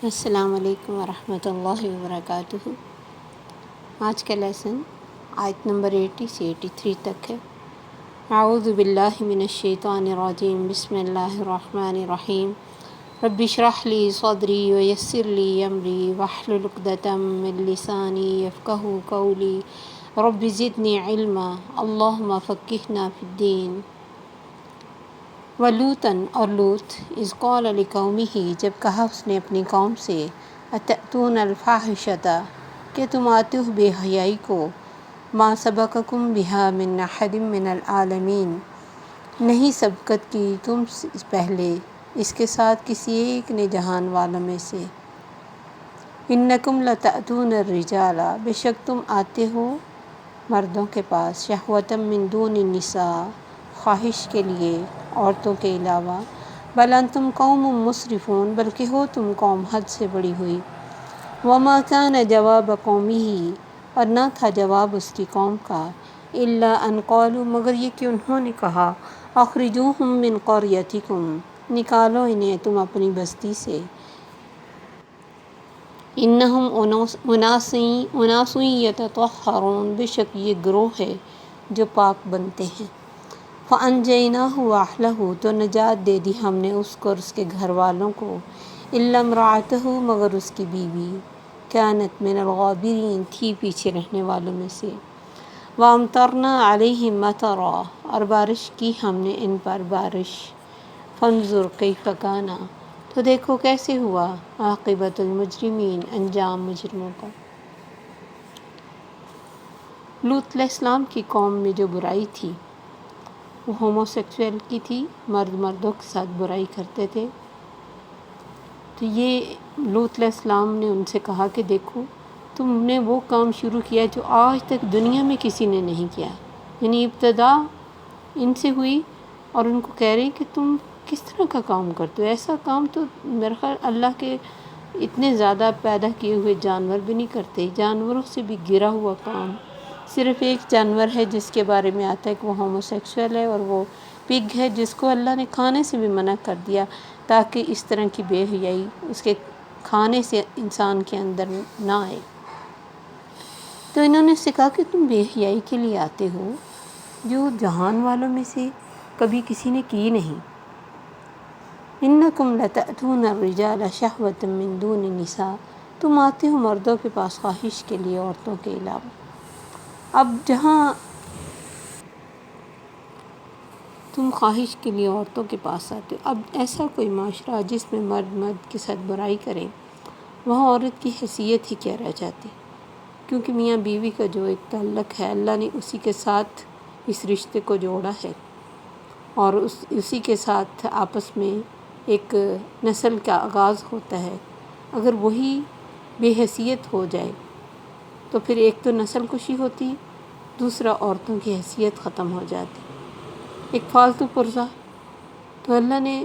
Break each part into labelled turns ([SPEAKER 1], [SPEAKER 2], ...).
[SPEAKER 1] السلام علیکم ورحمۃ اللہ وبرکاتہ۔ آج کا لیسن آیت نمبر 80 سے 83 تک ہے۔ اعوذ باللہ من الشیطان الرجیم، بسم اللہ الرحمن الرحیم۔ رب اشرح لی صدری ویسر لی امری واحلل عقدۃ من لسانی یفقہوا قولی رب زدنی علما اللہم فقہنا فی الدین۔ وَلُوطًا اور لوط اذ قال لقومہ جب کہا اس نے اپنی قوم سے، اتأتون الفاحشۃ کہ تم آتے ہو بے حیائی کو، ما سبقکم بہا من احد من العالمین نہیں سبقت کی تم پہلے اس کے ساتھ کسی ایک نے جہان والوں میں سے۔ انکم لتأتون الرجال بے شک تم آتے ہو مردوں کے پاس، شہوۃ من دون النساء خواہش کے لیے عورتوں کے علاوہ، بل انتم قوم مسرفون بلکہ ہو تم قوم حد سے بڑی ہوئی۔ وما کان جواب قومہ اور نہ تھا جواب اس کی قوم کا، الا ان قالوا مگر یہ کہ انہوں نے کہا، اخرجوہم من قریتکم نکالو انہیں تم اپنی بستی سے، انہم اناس یتطہرون بے شک یہ گروہ ہے جو پاک بنتے ہیں۔ فانجیناہ واہلہ تو نجات دے دی ہم نے اس کو اور اس کے گھر والوں کو، الا امرأتہ مگر اس کی بیوی، کانت من الغابرین تھی پیچھے رہنے والوں میں سے۔ وامطرنا علیہم مطرا اور بارش کی ہم نے ان پر بارش، فانظر کیف کان تو دیکھو کیسے ہوا، عاقبۃ المجرمین انجام مجرموں کا۔ لوط علیہ السلام کی قوم میں جو برائی تھی وہ ہومو سیکسوئل کی تھی، مرد مردوں کے ساتھ برائی کرتے تھے۔ تو یہ لوط علیہ السلام نے ان سے کہا کہ دیکھو تم نے وہ کام شروع کیا جو آج تک دنیا میں کسی نے نہیں کیا، یعنی ابتدا ان سے ہوئی اور ان کو کہہ رہی کہ تم کس طرح کا کام کرتے ہو، ایسا کام تو میرے خیال اللہ کے اتنے زیادہ پیدا کیے ہوئے جانور بھی نہیں کرتے، جانوروں سے بھی گرا ہوا کام صرف ایک جانور ہے جس کے بارے میں آتا ہے کہ وہ ہومو سیکسوئل ہے، اور وہ پگ ہے جس کو اللہ نے کھانے سے بھی منع کر دیا تاکہ اس طرح کی بے حیائی اس کے کھانے سے انسان کے اندر نہ آئے۔ تو انہوں نے اس سے کہا کہ تم بے حیائی کے لیے آتے ہو جو جہان والوں میں سے کبھی کسی نے کی نہیں۔ انکم لتأتون الرجال شہوۃ من دون النساء تم آتے ہو مردوں کے پاس خواہش کے لیے عورتوں کے علاوہ۔ اب جہاں تم خواہش کے لیے عورتوں کے پاس آتے ہو، اب ایسا کوئی معاشرہ جس میں مرد مرد کے ساتھ برائی کرے، وہاں عورت کی حیثیت ہی کیا رہ جاتی، کیونکہ میاں بیوی کا جو ایک تعلق ہے اللہ نے اسی کے ساتھ اس رشتے کو جوڑا ہے، اور اسی کے ساتھ آپس میں ایک نسل کا آغاز ہوتا ہے۔ اگر وہی بے حیثیت ہو جائے تو پھر ایک تو نسل کشی ہوتی، دوسرا عورتوں کی حیثیت ختم ہو جاتی، ایک فالتو پرزہ۔ تو اللہ نے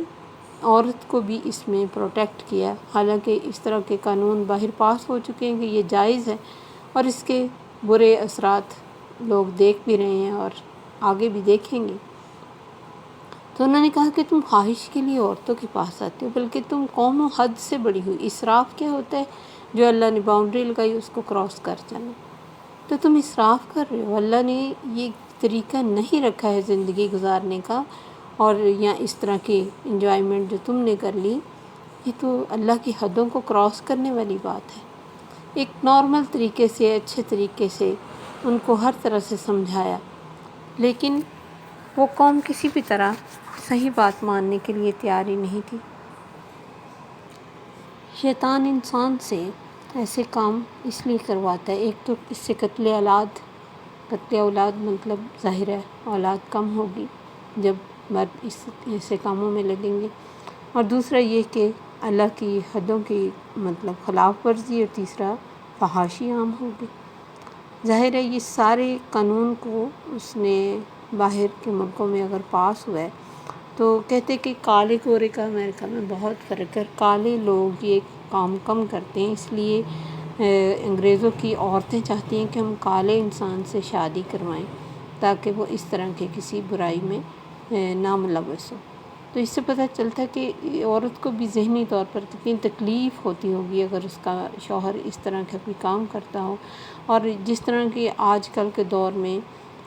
[SPEAKER 1] عورت کو بھی اس میں پروٹیکٹ کیا، حالانکہ اس طرح کے قانون باہر پاس ہو چکے ہیں کہ یہ جائز ہے، اور اس کے برے اثرات لوگ دیکھ بھی رہے ہیں اور آگے بھی دیکھیں گے۔ تو انہوں نے کہا کہ تم خواہش کے لیے عورتوں کے پاس آتے ہو بلکہ تم قوم و حد سے بڑی ہوئی۔ اسراف کیا ہوتا ہے؟ جو اللہ نے باؤنڈری لگائی اس کو کراس کر جانا، تو تم اسراف کر رہے ہو۔ اللہ نے یہ طریقہ نہیں رکھا ہے زندگی گزارنے کا، اور یا اس طرح کی انجوائمنٹ جو تم نے کر لی، یہ تو اللہ کی حدوں کو کراس کرنے والی بات ہے۔ ایک نارمل طریقے سے، اچھے طریقے سے ان کو ہر طرح سے سمجھایا، لیکن وہ قوم کسی بھی طرح صحیح بات ماننے کے لیے تیار ہی نہیں تھی۔ شیطان انسان سے ایسے کام اس لیے کرواتا ہے، ایک تو اس سے قتل اولاد مطلب ظاہر ہے اولاد کم ہوگی جب مرد اس ایسے کاموں میں لگیں گے، اور دوسرا یہ کہ اللہ کی حدوں کی مطلب خلاف ورزی، اور تیسرا فحاشی عام ہوگی۔ ظاہر ہے یہ سارے قانون کو اس نے باہر کے ملکوں میں اگر پاس ہوا ہے تو کہتے کہ کالے گورے کا میرے خیال میں بہت فرق ہے۔ کالے لوگ یہ کام کم کرتے ہیں، اس لیے انگریزوں کی عورتیں چاہتی ہیں کہ ہم کالے انسان سے شادی کروائیں تاکہ وہ اس طرح کے کسی برائی میں نہ ملوث ہو۔ تو اس سے پتہ چلتا ہے کہ عورت کو بھی ذہنی طور پر کتنی تکلیف ہوتی ہوگی اگر اس کا شوہر اس طرح کا کوئی کام کرتا ہو، اور جس طرح کی آج کل کے دور میں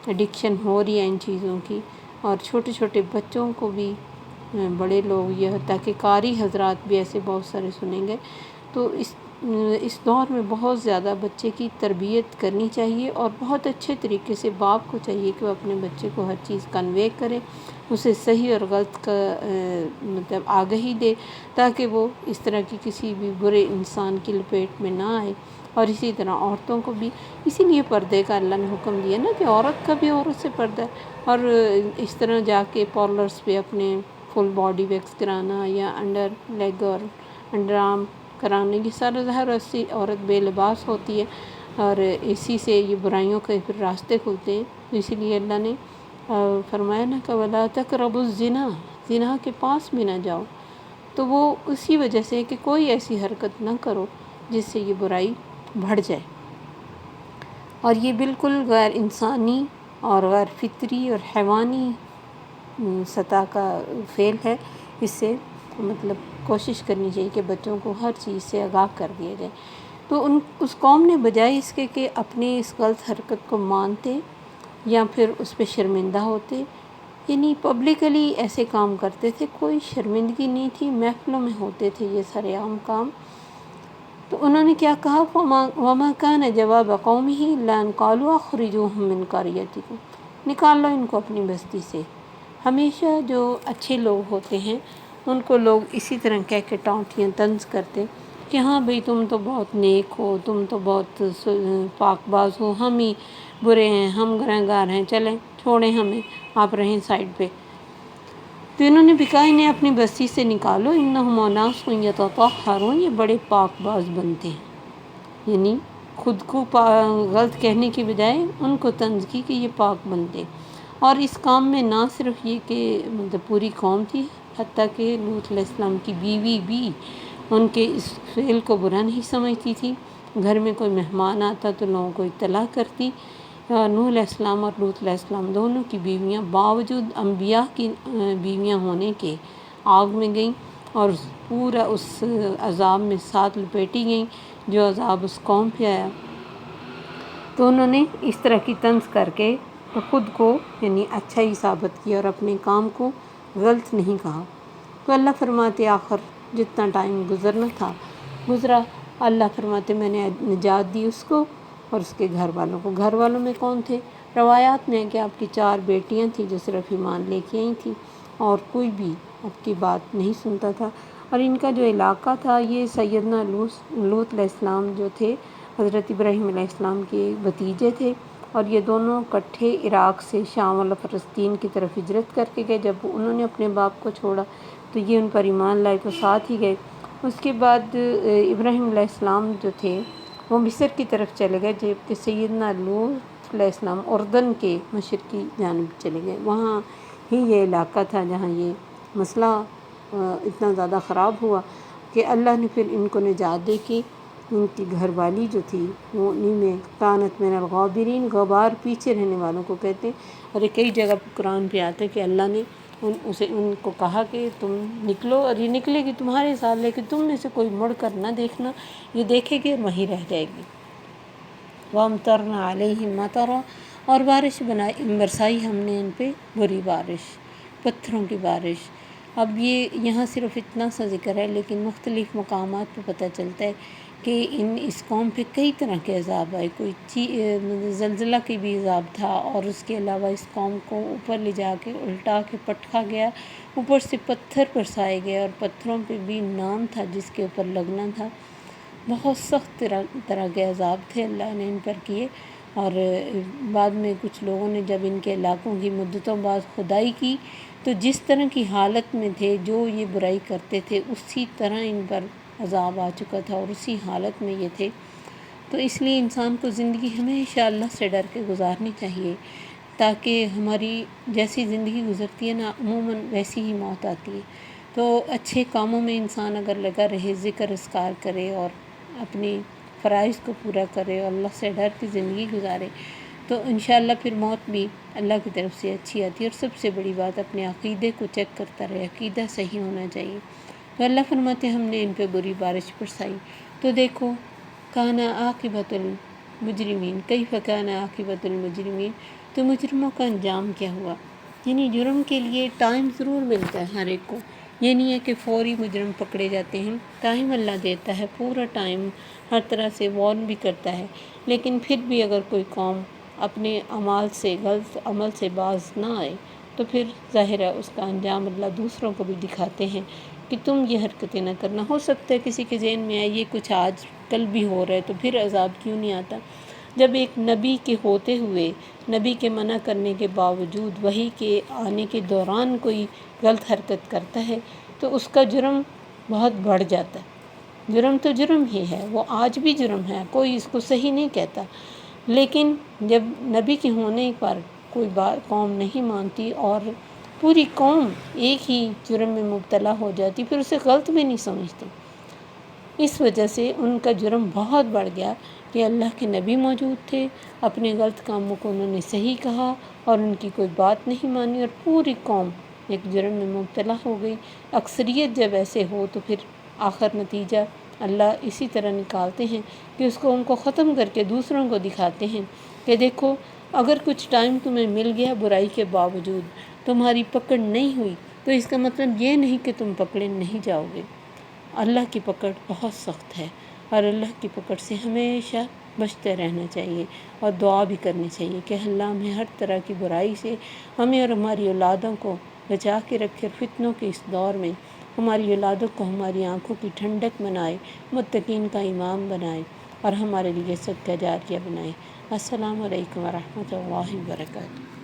[SPEAKER 1] ایڈکشن ہو رہی ہے ان چیزوں کی، اور چھوٹے چھوٹے بچوں کو بھی بڑے لوگ، یہ تاکہ قاری حضرات بھی ایسے بہت سارے سنیں گے، تو اس دور میں بہت زیادہ بچے کی تربیت کرنی چاہیے، اور بہت اچھے طریقے سے باپ کو چاہیے کہ وہ اپنے بچے کو ہر چیز کنوے کرے، اسے صحیح اور غلط کا مطلب آگہی دے، تاکہ وہ اس طرح کی کسی بھی برے انسان کی لپیٹ میں نہ آئے۔ اور اسی طرح عورتوں کو بھی اسی لیے پردے کا اللہ نے حکم دیا نا، کہ عورت کا بھی عورت سے پردہ ہے، اور اس طرح جا کے پارلرز پہ اپنے فل باڈی ویکس کرانا یا انڈر لیگ اور انڈر آرم کرانے کی سارا ظاہر ایسی عورت بے لباس ہوتی ہے، اور اسی سے یہ برائیوں کے پھر راستے کھلتے ہیں۔ اسی لیے اللہ نے فرمایا نا کہ وَلَا تَقْرَبُوا الزِّنَا، زنا کے پاس بھی نہ جاؤ، تو وہ اسی وجہ سے کہ کوئی ایسی حرکت نہ کرو جس سے یہ برائی بڑھ جائے، اور یہ بالکل غیر انسانی اور غیر فطری اور حیوانی سطح کا فعل ہے۔ اس سے مطلب کوشش کرنی چاہیے کہ بچوں کو ہر چیز سے آگاہ کر دیا جائے۔ تو اس قوم نے بجائے اس کے کہ اپنی اس غلط حرکت کو مانتے یا پھر اس پہ شرمندہ ہوتے، یعنی پبلکلی ایسے کام کرتے تھے، کوئی شرمندگی نہیں تھی، محفلوں میں ہوتے تھے یہ سارے عام کام، تو انہوں نے کیا کہا، وَمَا كَانَ جَوَابَ قَوْمِهِ إِلَّا أَن قَالُوا أَخْرِجُوهُم مِّن قَرْيَتِكُمْ، نکال لو ان کو اپنی بستی سے۔ ہمیشہ جو اچھے لوگ ہوتے ہیں ان کو لوگ اسی طرح کہہ کے ٹانٹیاں طنز کرتے کہ ہاں بھئی تم تو بہت نیک ہو، تم تو بہت پاک باز ہو، ہم ہی برے ہیں، ہم گنہگار ہیں، چلیں چھوڑیں ہمیں، آپ رہیں سائڈ پہ۔ تو انہوں نے بھی کہا انہیں اپنی بستی سے نکالو، انہم اناس یتطہرون، یہ بڑے پاک باز بنتے ہیں، یعنی خود کو غلط کہنے کی بجائے ان کو طنز کی کہ یہ پاک بنتے۔ اور اس کام میں نہ صرف یہ کہ مطلب پوری قوم تھی، حتیٰ کہ لوط علیہ السلام کی بیوی بھی ان کے اس فعل کو برا نہیں سمجھتی تھی، گھر میں کوئی مہمان آتا تو لوگوں کو اطلاع کرتی۔ نوح علیہ السلام اور لوط علیہ السلام دونوں کی بیویاں باوجود انبیاء کی بیویاں ہونے کے آگ میں گئیں، اور پورا اس عذاب میں ساتھ لپیٹی گئیں جو عذاب اس قوم پہ آیا۔ تو انہوں نے اس طرح کی طنز کر کے تو خود کو یعنی اچھا ہی ثابت کیا اور اپنے کام کو غلط نہیں کہا۔ تو اللہ فرماتے آخر جتنا ٹائم گزرنا تھا گزرا، اللہ فرماتے میں نے نجات دی اس کو اور اس کے گھر والوں کو۔ گھر والوں میں کون تھے؟ روایات میں ہے کہ آپ کی 4 بیٹیاں تھیں جو صرف ایمان لے کے آئی تھیں، اور کوئی بھی آپ کی بات نہیں سنتا تھا، اور ان کا جو علاقہ تھا یہ سیدنا لوط علیہ السلام جو تھے حضرت ابراہیم علیہ السلام کے بھتیجے تھے، اور یہ دونوں اکٹھے عراق سے شام اور فلسطین کی طرف ہجرت کر کے گئے۔ جب انہوں نے اپنے باپ کو چھوڑا تو یہ ان پر ایمان لائے تو ساتھ ہی گئے۔ اس کے بعد ابراہیم علیہ السلام جو تھے وہ مصر کی طرف چلے گئے، جبکہ سیدنا لوط علیہ السلام اردن کے مشرقی جانب چلے گئے۔ وہاں ہی یہ علاقہ تھا جہاں یہ مسئلہ اتنا زیادہ خراب ہوا کہ اللہ نے پھر ان کو نجات دے کے ان کی گھر والی جو تھی وہ انہی میں کانت من الغابرین، غبار پیچھے رہنے والوں کو کہتے ہیں، اور یہ کئی جگہ قرآن پہ آتا ہے کہ اللہ نے ان کو کہا کہ تم نکلو، اور یہ نکلے گی تمہارے ساتھ، لیکن تم میں سے کوئی مڑ کر نہ دیکھنا، یہ دیکھے گی اور وہیں رہ جائے گی۔ وَأَمْطَرْنَا عَلَيْهِمْ مَطَرًا، اور بارش برسائی ہم نے ان پہ بری بارش، پتھروں کی بارش۔ اب یہ یہاں صرف اتنا سا ذکر ہے، لیکن مختلف مقامات پہ پتہ چلتا ہے کہ اس قوم پہ کئی طرح کے عذاب آئے، کوئی زلزلہ کی بھی عذاب تھا، اور اس کے علاوہ اس قوم کو اوپر لے جا کے الٹا کے پٹکا گیا، اوپر سے پتھر برسائے گئے، اور پتھروں پہ بھی نام تھا جس کے اوپر لگنا تھا۔ بہت سخت طرح کے عذاب تھے اللہ نے ان پر کیے، اور بعد میں کچھ لوگوں نے جب ان کے علاقوں کی مدتوں بعد کھدائی کی تو جس طرح کی حالت میں تھے، جو یہ برائی کرتے تھے اسی طرح ان پر عذاب آ چکا تھا، اور اسی حالت میں یہ تھے۔ تو اس لیے انسان کو زندگی ہمیشہ اللہ سے ڈر کے گزارنی چاہیے، تاکہ ہماری جیسی زندگی گزرتی ہے نا عموماً ویسی ہی موت آتی ہے۔ تو اچھے کاموں میں انسان اگر لگا رہے، ذکر اذکار کرے اور اپنی فرائض کو پورا کرے اور اللہ سے ڈر کی زندگی گزارے، تو انشاءاللہ پھر موت بھی اللہ کی طرف سے اچھی آتی ہے۔ اور سب سے بڑی بات اپنے عقیدے کو چیک کرتا رہے، عقیدہ صحیح ہونا چاہیے۔ تو اللہ فرماتے ہیں ہم نے ان پہ بری بارش برسائی تو دیکھو کان عاقبۃ المجرمین کیف کان عاقبۃ المجرمین، تو مجرموں کا انجام کیا ہوا۔ یعنی جرم کے لیے ٹائم ضرور ملتا ہے ہر ایک کو، یہ نہیں ہے کہ فوری مجرم پکڑے جاتے ہیں، ٹائم اللہ دیتا ہے، پورا ٹائم ہر طرح سے وارن بھی کرتا ہے۔ لیکن پھر بھی اگر کوئی قوم اپنے اعمال سے، غلط عمل سے باز نہ آئے تو پھر ظاہر ہے اس کا انجام اللہ دوسروں کو بھی دکھاتے ہیں کہ تم یہ حرکتیں نہ کرنا۔ ہو سکتا ہے کسی کے ذہن میں آئے یہ کچھ آج کل بھی ہو رہا ہے تو پھر عذاب کیوں نہیں آتا۔ جب ایک نبی کے ہوتے ہوئے، نبی کے منع کرنے کے باوجود، وحی کے آنے کے دوران کوئی غلط حرکت کرتا ہے تو اس کا جرم بہت بڑھ جاتا ہے۔ جرم تو جرم ہی ہے، وہ آج بھی جرم ہے، کوئی اس کو صحیح نہیں کہتا۔ لیکن جب نبی کے ہونے پر کوئی قوم نہیں مانتی اور پوری قوم ایک ہی جرم میں مبتلا ہو جاتی، پھر اسے غلط بھی نہیں سمجھتی۔ اس وجہ سے ان کا جرم بہت بڑھ گیا کہ اللہ کے نبی موجود تھے، اپنے غلط کاموں کو انہوں نے صحیح کہا اور ان کی کوئی بات نہیں مانی، اور پوری قوم ایک جرم میں مبتلا ہو گئی۔ اکثریت جب ایسے ہو تو پھر آخر نتیجہ اللہ اسی طرح نکالتے ہیں کہ اس کو ان کو ختم کر کے دوسروں کو دکھاتے ہیں کہ دیکھو اگر کچھ ٹائم تمہیں مل گیا برائی کے باوجود، تمہاری پکڑ نہیں ہوئی تو اس کا مطلب یہ نہیں کہ تم پکڑے نہیں جاؤ گے۔ اللہ کی پکڑ بہت سخت ہے اور اللہ کی پکڑ سے ہمیشہ بچتے رہنا چاہیے اور دعا بھی کرنی چاہیے کہ اللہ ہمیں ہر طرح کی برائی سے، ہمیں اور ہماری اولادوں کو بچا کے رکھے، فتنوں کے اس دور میں ہماری اولادوں کو ہماری آنکھوں کی ٹھنڈک بنائے، متقین کا امام بنائے اور ہمارے لیے صدقہ جاریہ بنائے۔ السلام علیکم ورحمۃ اللہ وبرکاتہ۔